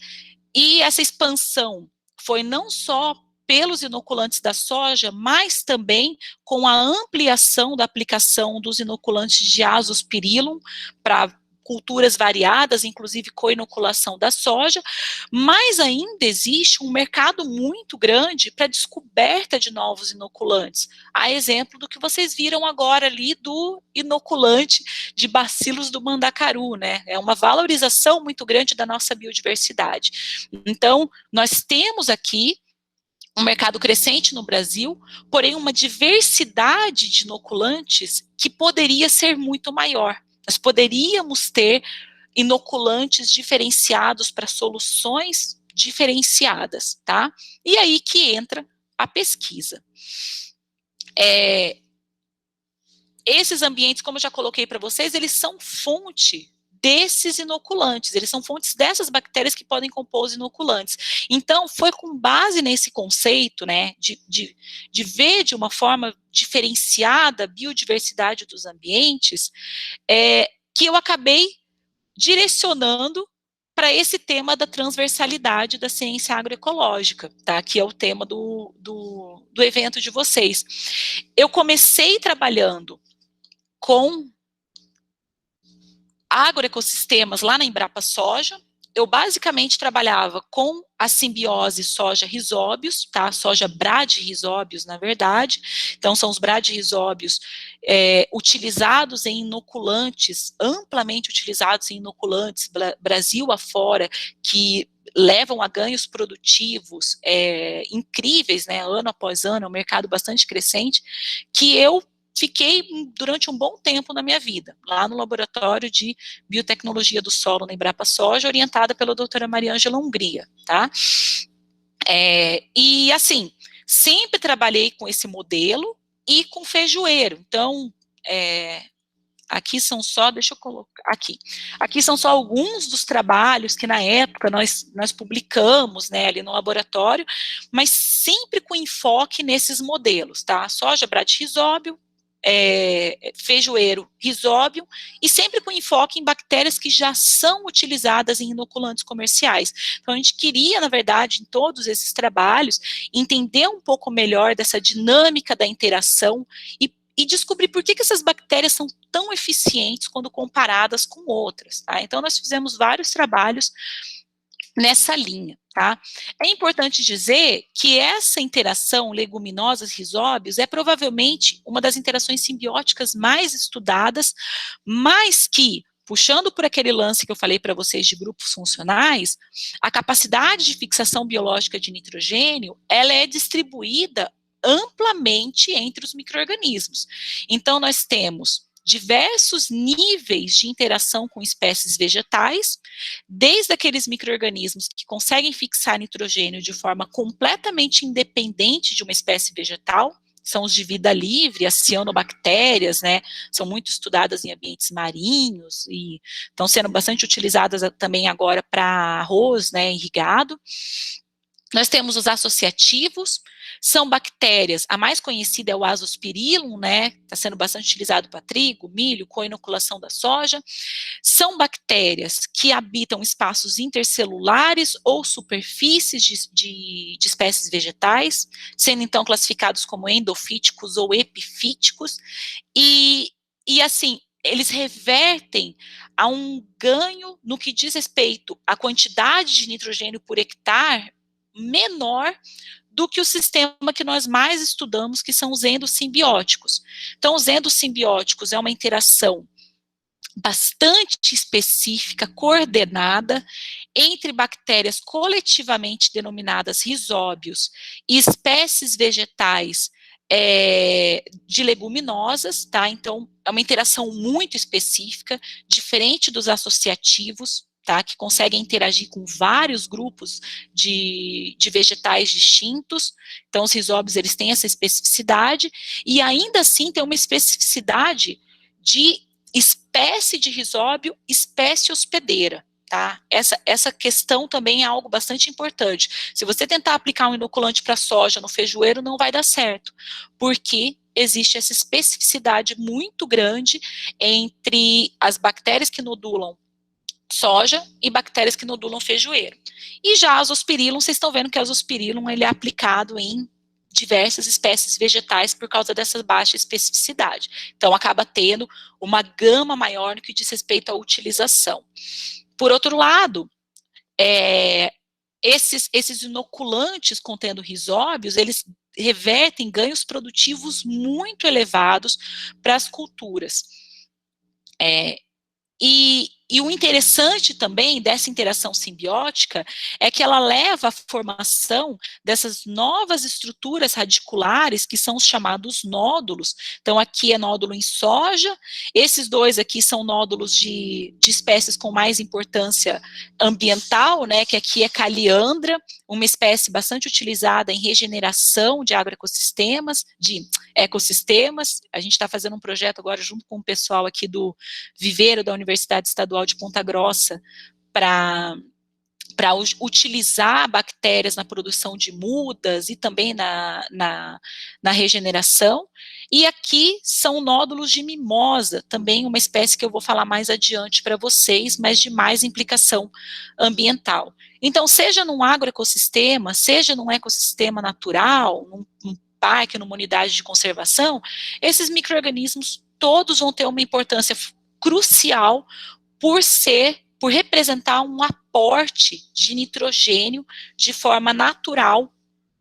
e essa expansão foi não só pelos inoculantes da soja, mas também com a ampliação da aplicação dos inoculantes de Azospirillum para culturas variadas, inclusive co-inoculação da soja, mas ainda existe um mercado muito grande para descoberta de novos inoculantes, a exemplo do que vocês viram agora ali do inoculante de bacilos do mandacaru, né? É uma valorização muito grande da nossa biodiversidade. Então, nós temos aqui um mercado crescente no Brasil, porém uma diversidade de inoculantes que poderia ser muito maior. Nós poderíamos ter inoculantes diferenciados para soluções diferenciadas, tá? E aí que entra a pesquisa. Esses ambientes, como eu já coloquei para vocês, eles são fonte desses inoculantes, eles são fontes dessas bactérias que podem compor os inoculantes. Então, foi com base nesse conceito, né, de ver de uma forma diferenciada a biodiversidade dos ambientes, que eu acabei direcionando para esse tema da transversalidade da ciência agroecológica, tá? Que é o tema do evento de vocês. Eu comecei trabalhando com agroecossistemas lá na Embrapa Soja. Eu basicamente trabalhava com a simbiose soja-risóbios, tá? Soja bradyrhizóbios, na verdade. Então, são os bradyrhizóbios utilizados em inoculantes, amplamente utilizados em inoculantes, Brasil afora, que levam a ganhos produtivos incríveis, né? Ano após ano, é um mercado bastante crescente, que eu fiquei durante um bom tempo na minha vida, lá no laboratório de biotecnologia do solo na Embrapa Soja, orientada pela doutora Mariângela Hungria, tá? E assim, sempre trabalhei com esse modelo e com feijoeiro. Então, aqui são só, deixa eu colocar, aqui são só alguns dos trabalhos que na época nós publicamos, né, ali no laboratório, mas sempre com enfoque nesses modelos, tá? Soja bradyrhizóbio, feijoeiro risóbio, e sempre com enfoque em bactérias que já são utilizadas em inoculantes comerciais. Então, a gente queria, na verdade, em todos esses trabalhos, entender um pouco melhor dessa dinâmica da interação e descobrir por que essas bactérias são tão eficientes quando comparadas com outras, tá? Então, nós fizemos vários trabalhos nessa linha, tá? É importante dizer que essa interação leguminosas-risóbios é provavelmente uma das interações simbióticas mais estudadas, mas que, puxando por aquele lance que eu falei para vocês de grupos funcionais, a capacidade de fixação biológica de nitrogênio, ela é distribuída amplamente entre os micro-organismos. Então, nós temos diversos níveis de interação com espécies vegetais, desde aqueles micro-organismos que conseguem fixar nitrogênio de forma completamente independente de uma espécie vegetal, são os de vida livre, as cianobactérias, né, são muito estudadas em ambientes marinhos e estão sendo bastante utilizadas também agora para arroz, né, irrigado. Nós temos os associativos, são bactérias, a mais conhecida é o Azospirillum, né, está sendo bastante utilizado para trigo, milho, co-inoculação da soja. São bactérias que habitam espaços intercelulares ou superfícies de espécies vegetais, sendo então classificados como endofíticos ou epifíticos, e assim, eles revertem a um ganho no que diz respeito à quantidade de nitrogênio por hectare menor do que o sistema que nós mais estudamos, que são os endossimbióticos. Então, os endossimbióticos é uma interação bastante específica, coordenada, entre bactérias coletivamente denominadas risóbios e espécies vegetais de leguminosas, tá? Então, é uma interação muito específica, diferente dos associativos, tá, que conseguem interagir com vários grupos de vegetais distintos. Então, os risóbios, eles têm essa especificidade, e ainda assim tem uma especificidade de espécie de risóbio, espécie hospedeira, tá? Essa questão também é algo bastante importante. Se você tentar aplicar um inoculante para soja no feijoeiro, não vai dar certo, porque existe essa especificidade muito grande entre as bactérias que nodulam soja e bactérias que nodulam feijoeiro. E já a Azospirillum, vocês estão vendo que a Azospirillum, ele é aplicado em diversas espécies vegetais por causa dessa baixa especificidade. Então, acaba tendo uma gama maior no que diz respeito à utilização. Por outro lado, esses inoculantes contendo risóbios, eles revertem ganhos produtivos muito elevados para as culturas. E o interessante também dessa interação simbiótica é que ela leva à formação dessas novas estruturas radiculares, que são os chamados nódulos. Então, aqui é nódulo em soja, esses dois aqui são nódulos de espécies com mais importância ambiental, né, que aqui é Caliandra, uma espécie bastante utilizada em regeneração de agroecossistemas, de ecossistemas. A gente está fazendo um projeto agora junto com o pessoal aqui do Viveiro da Universidade Estadual Estadual de Ponta Grossa para utilizar bactérias na produção de mudas e também na regeneração. E aqui são nódulos de mimosa, também uma espécie que eu vou falar mais adiante para vocês, mas de mais implicação ambiental. Então, seja num agroecossistema, seja num ecossistema natural, num parque, numa unidade de conservação, esses micro-organismos todos vão ter uma importância crucial por representar um aporte de nitrogênio de forma natural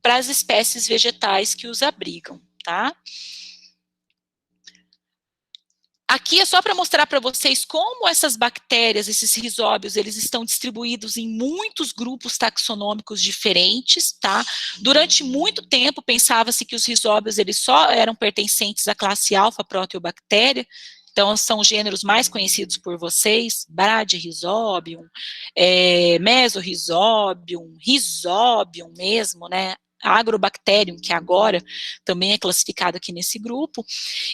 para as espécies vegetais que os abrigam, tá? Aqui é só para mostrar para vocês como essas bactérias, esses rizóbios, eles estão distribuídos em muitos grupos taxonômicos diferentes, tá? Durante muito tempo pensava-se que os rizóbios eles só eram pertencentes à classe alfa proteobactéria. Então, são gêneros mais conhecidos por vocês, Bradyrhizobium, Mesorhizobium, Rhizobium mesmo, né? Agrobacterium, que agora também é classificado aqui nesse grupo.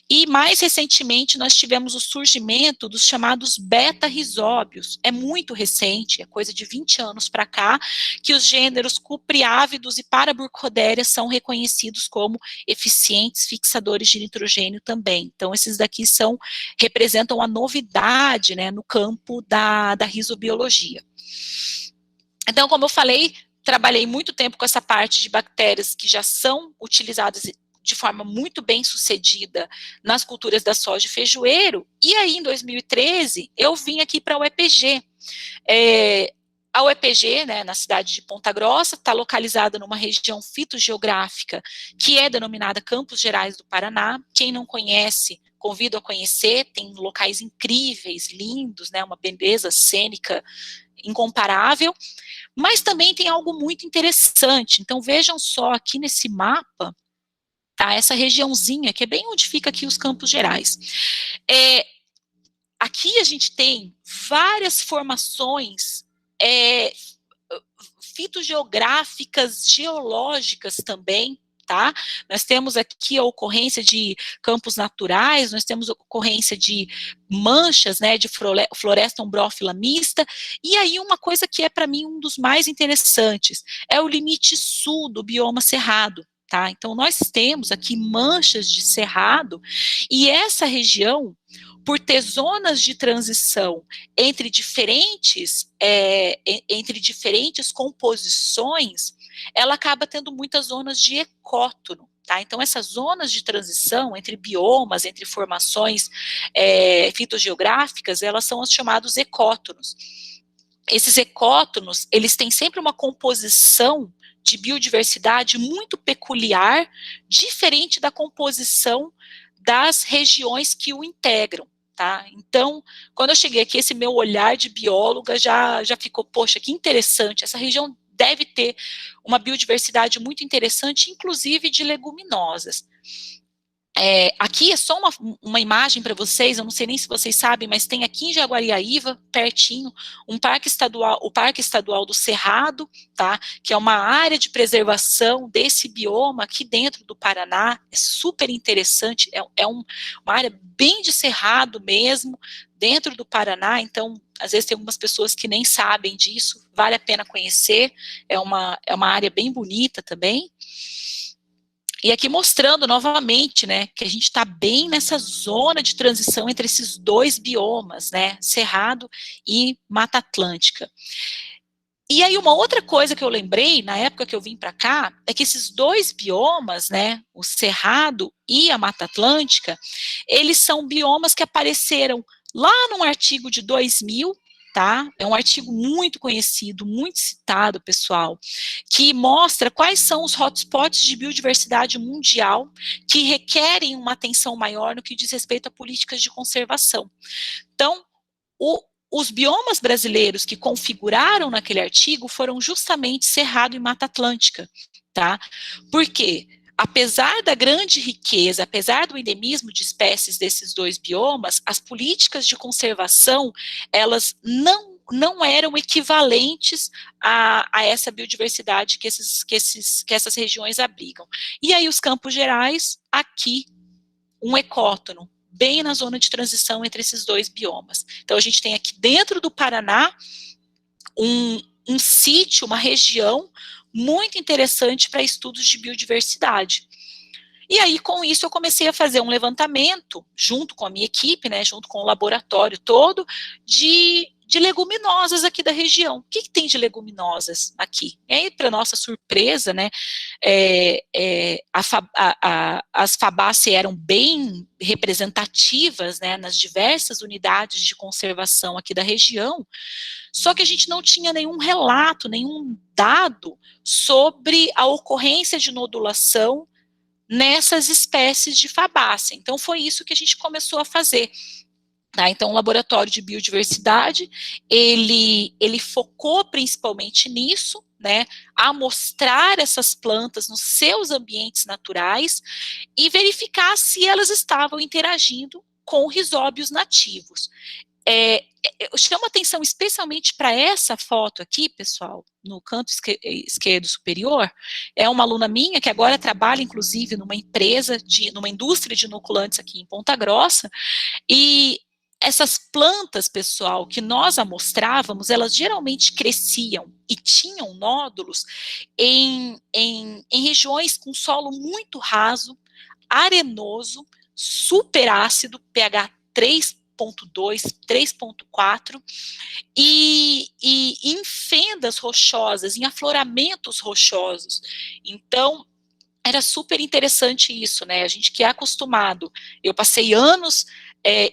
E mais recentemente nós tivemos o surgimento dos chamados beta-rizóbios. É muito recente, é coisa de 20 anos para cá, que os gêneros cupriávidos e Paraburkhodera são reconhecidos como eficientes fixadores de nitrogênio também. Então, esses daqui representam a novidade, né, no campo da rizobiologia. Então, como eu falei, trabalhei muito tempo com essa parte de bactérias que já são utilizadas de forma muito bem sucedida nas culturas da soja e feijoeiro, e aí em 2013 eu vim aqui para a UEPG. A UEPG, né, na cidade de Ponta Grossa, está localizada numa região fitogeográfica que é denominada Campos Gerais do Paraná. Quem não conhece, convido a conhecer, tem locais incríveis, lindos, né, uma beleza cênica incomparável, mas também tem algo muito interessante. Então vejam só aqui nesse mapa, tá, essa regiãozinha, que é bem onde fica aqui os Campos Gerais. Aqui a gente tem várias formações fitogeográficas, geológicas também, tá? Nós temos aqui a ocorrência de campos naturais, nós temos a ocorrência de manchas, né, de floresta umbrófila mista, e aí uma coisa que é para mim um dos mais interessantes, é o limite sul do bioma cerrado, tá? Então nós temos aqui manchas de cerrado, e essa região, por ter zonas de transição entre diferentes composições, ela acaba tendo muitas zonas de ecótono, tá? Então, essas zonas de transição entre biomas, entre formações fitogeográficas, elas são os chamados ecótonos. Esses ecótonos, eles têm sempre uma composição de biodiversidade muito peculiar, diferente da composição das regiões que o integram. Tá? Então, quando eu cheguei aqui, esse meu olhar de bióloga já ficou, poxa, que interessante, essa região deve ter uma biodiversidade muito interessante, inclusive de leguminosas. Aqui é só uma imagem para vocês, eu não sei nem se vocês sabem, mas tem aqui em Jaguariaíva, pertinho, o Parque Estadual do Cerrado, tá? Que é uma área de preservação desse bioma aqui dentro do Paraná, é super interessante, uma área bem de cerrado mesmo, dentro do Paraná, então, às vezes tem algumas pessoas que nem sabem disso, vale a pena conhecer, é uma área bem bonita também. E aqui mostrando novamente, né, que a gente está bem nessa zona de transição entre esses dois biomas, né, Cerrado e Mata Atlântica. E aí uma outra coisa que eu lembrei, na época que eu vim para cá, é que esses dois biomas, né, o Cerrado e a Mata Atlântica, eles são biomas que apareceram lá num artigo de 2000, tá? É um artigo muito conhecido, muito citado, pessoal, que mostra quais são os hotspots de biodiversidade mundial que requerem uma atenção maior no que diz respeito a políticas de conservação. Então, os biomas brasileiros que configuraram naquele artigo foram justamente Cerrado e Mata Atlântica, tá? Por quê? Apesar da grande riqueza, apesar do endemismo de espécies desses dois biomas, as políticas de conservação, elas não eram equivalentes a essa biodiversidade que essas regiões abrigam. E aí os Campos Gerais, aqui, um ecótono bem na zona de transição entre esses dois biomas. Então, a gente tem aqui dentro do Paraná um sítio, uma região muito interessante para estudos de biodiversidade. E aí, com isso, eu comecei a fazer um levantamento, junto com a minha equipe, né, junto com o laboratório todo, de leguminosas aqui da região. O que tem de leguminosas aqui? E aí, para nossa surpresa, né, as Fabaceae eram bem representativas, né, nas diversas unidades de conservação aqui da região, só que a gente não tinha nenhum relato, nenhum dado sobre a ocorrência de nodulação nessas espécies de Fabaceae. Então, foi isso que a gente começou a fazer. Tá? Então, o Laboratório de Biodiversidade, ele focou principalmente nisso, né, a mostrar essas plantas nos seus ambientes naturais e verificar se elas estavam interagindo com risóbios nativos. Eu chamo atenção especialmente para essa foto aqui, pessoal, no canto esquerdo superior. É uma aluna minha que agora trabalha, inclusive, numa empresa, numa indústria de inoculantes aqui em Ponta Grossa, e essas plantas, pessoal, que nós amostrávamos, elas geralmente cresciam e tinham nódulos em regiões com solo muito raso, arenoso, super ácido, pH 3,2, 3,4, e em fendas rochosas, em afloramentos rochosos. Então, era super interessante isso, né? A gente que é acostumado, eu passei anos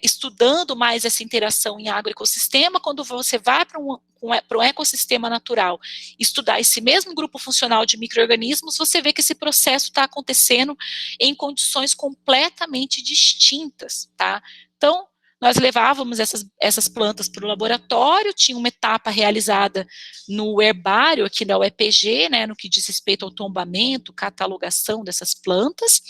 estudando mais essa interação em agroecossistema. Quando você vai para um ecossistema natural, estudar esse mesmo grupo funcional de micro-organismos, você vê que esse processo está acontecendo em condições completamente distintas, tá? Então, nós levávamos essas plantas para o laboratório, tinha uma etapa realizada no herbário aqui da UEPG, né, no que diz respeito ao tombamento, catalogação dessas plantas.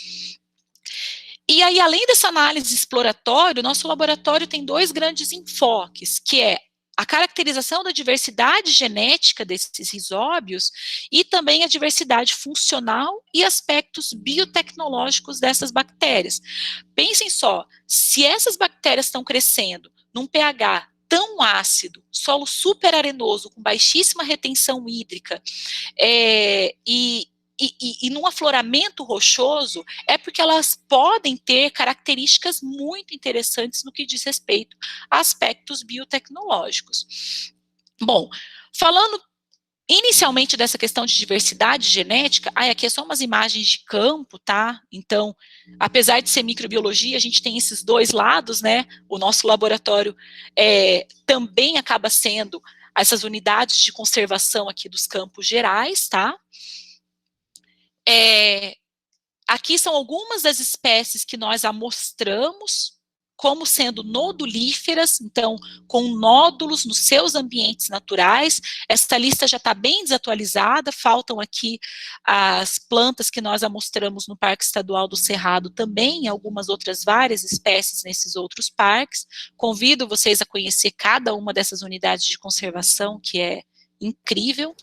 E aí, além dessa análise exploratória, o nosso laboratório tem dois grandes enfoques, que é a caracterização da diversidade genética desses risóbios e também a diversidade funcional e aspectos biotecnológicos dessas bactérias. Pensem só, se essas bactérias estão crescendo num pH tão ácido, solo super arenoso, com baixíssima retenção hídrica, e num afloramento rochoso, é porque elas podem ter características muito interessantes no que diz respeito a aspectos biotecnológicos. Bom, falando inicialmente dessa questão de diversidade genética, aqui é só umas imagens de campo, tá? Então, apesar de ser microbiologia, a gente tem esses dois lados, né? O nosso laboratório também acaba sendo essas unidades de conservação aqui dos campos gerais, tá? Aqui são algumas das espécies que nós amostramos como sendo nodulíferas, então, com nódulos nos seus ambientes naturais. Esta lista já está bem desatualizada, faltam aqui as plantas que nós amostramos no Parque Estadual do Cerrado também, e algumas outras várias espécies nesses outros parques. Convido vocês a conhecer cada uma dessas unidades de conservação, que é incrível.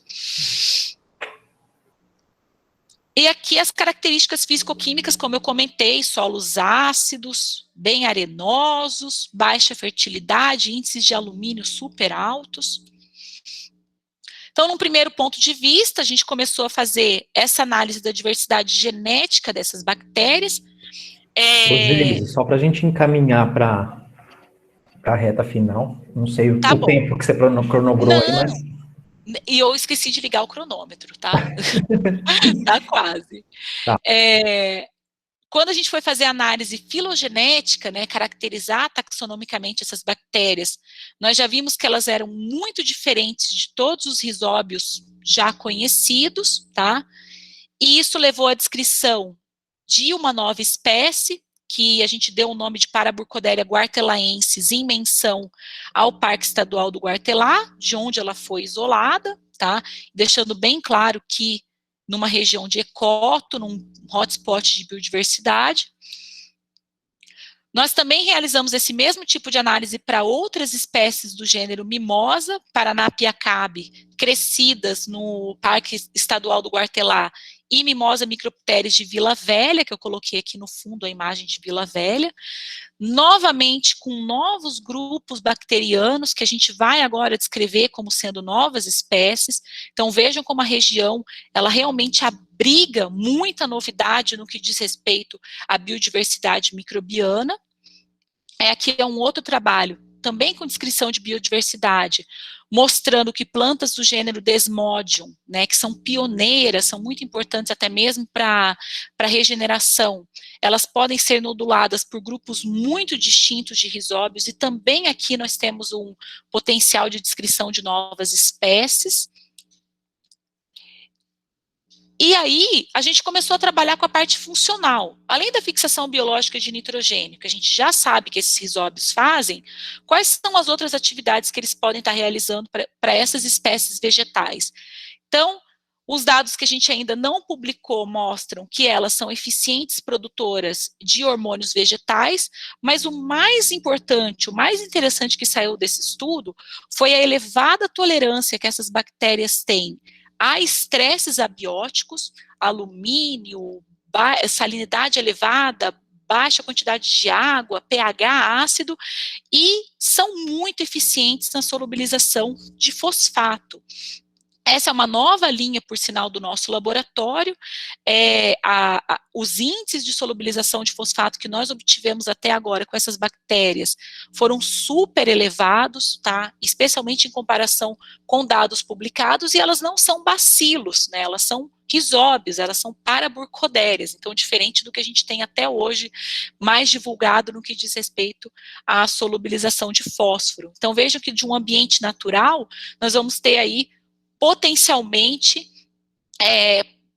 E aqui as características físico-químicas, como eu comentei, solos ácidos, bem arenosos, baixa fertilidade, índices de alumínio super altos. Então, num primeiro ponto de vista, a gente começou a fazer essa análise da diversidade genética dessas bactérias.
Roseli, só para a gente encaminhar para a reta final, não sei o tempo que você cronogrou aí, mas...
E eu esqueci de ligar o cronômetro, tá? Tá quase.
Tá.
Quando a gente foi fazer a análise filogenética, né, caracterizar taxonomicamente essas bactérias, nós já vimos que elas eram muito diferentes de todos os risóbios já conhecidos, tá? E isso levou à descrição de uma nova espécie, que a gente deu o nome de Paraburkholderia guartelaensis em menção ao Parque Estadual do Guartelá, de onde ela foi isolada, tá? Deixando bem claro que numa região de ecoto, num hotspot de biodiversidade. Nós também realizamos esse mesmo tipo de análise para outras espécies do gênero Mimosa, Paranapiacabe, crescidas no Parque Estadual do Guartelá, e Mimosa micropteris de Vila Velha, que eu coloquei aqui no fundo a imagem de Vila Velha, novamente com novos grupos bacterianos, que a gente vai agora descrever como sendo novas espécies. Então vejam como a região, ela realmente abriga muita novidade no que diz respeito à biodiversidade microbiana. Aqui é um outro trabalho, também com descrição de biodiversidade, mostrando que plantas do gênero Desmodium, né, que são pioneiras, são muito importantes até mesmo para regeneração, elas podem ser noduladas por grupos muito distintos de rizóbios, e também aqui nós temos um potencial de descrição de novas espécies. E aí, a gente começou a trabalhar com a parte funcional. Além da fixação biológica de nitrogênio, que a gente já sabe que esses rizóbios fazem, quais são as outras atividades que eles podem estar realizando para essas espécies vegetais? Então, os dados que a gente ainda não publicou mostram que elas são eficientes produtoras de hormônios vegetais, mas o mais importante, o mais interessante que saiu desse estudo foi a elevada tolerância que essas bactérias têm a estresses abióticos, alumínio, salinidade elevada, baixa quantidade de água, pH ácido, e são muito eficientes na solubilização de fosfato. Essa é uma nova linha, por sinal, do nosso laboratório. Os índices de solubilização de fosfato que nós obtivemos até agora com essas bactérias foram super elevados, tá? Especialmente em comparação com dados publicados, e elas não são bacilos, né? Elas são rizóbios, elas são paraburcodérias, então diferente do que a gente tem até hoje, mais divulgado no que diz respeito à solubilização de fósforo. Então vejam que de um ambiente natural, nós vamos ter aí potencialmente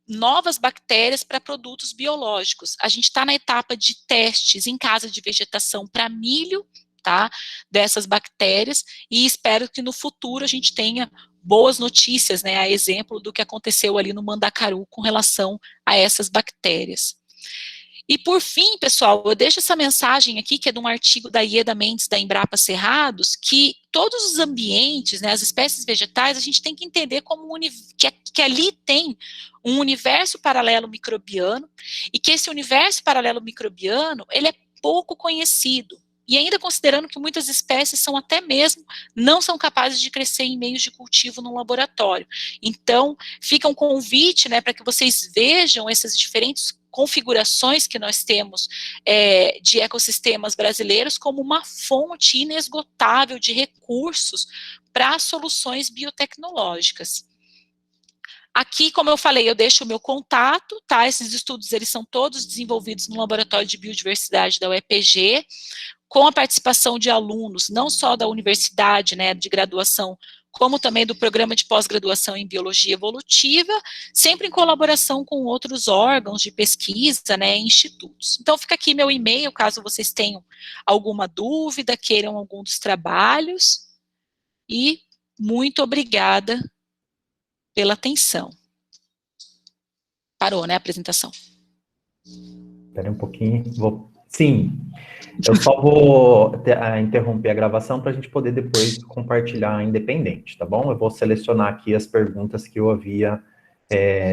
novas bactérias para produtos biológicos. A gente está na etapa de testes em casa de vegetação para milho, tá, dessas bactérias, e espero que no futuro a gente tenha boas notícias, né, a exemplo do que aconteceu ali no Mandacaru com relação a essas bactérias. E por fim, pessoal, eu deixo essa mensagem aqui, que é de um artigo da Ieda Mendes, da Embrapa Cerrados, que todos os ambientes, né, as espécies vegetais, a gente tem que entender como que ali tem um universo paralelo microbiano, e que esse universo paralelo microbiano, ele é pouco conhecido. E ainda considerando que muitas espécies são até mesmo, não são capazes de crescer em meios de cultivo no laboratório. Então, fica um convite, né, para que vocês vejam essas diferentes configurações que nós temos de ecossistemas brasileiros como uma fonte inesgotável de recursos para soluções biotecnológicas. Aqui, como eu falei, eu deixo o meu contato, tá? Esses estudos, eles são todos desenvolvidos no Laboratório de Biodiversidade da UEPG, com a participação de alunos, não só da universidade, né, de graduação, como também do programa de pós-graduação em Biologia Evolutiva, sempre em colaboração com outros órgãos de pesquisa, né, institutos. Então, fica aqui meu e-mail, caso vocês tenham alguma dúvida, queiram algum dos trabalhos, e muito obrigada pela atenção. Parou, né, a apresentação?
Espera um pouquinho, Sim, eu só vou interromper a gravação para a gente poder depois compartilhar independente, tá bom? Eu vou selecionar aqui as perguntas que eu havia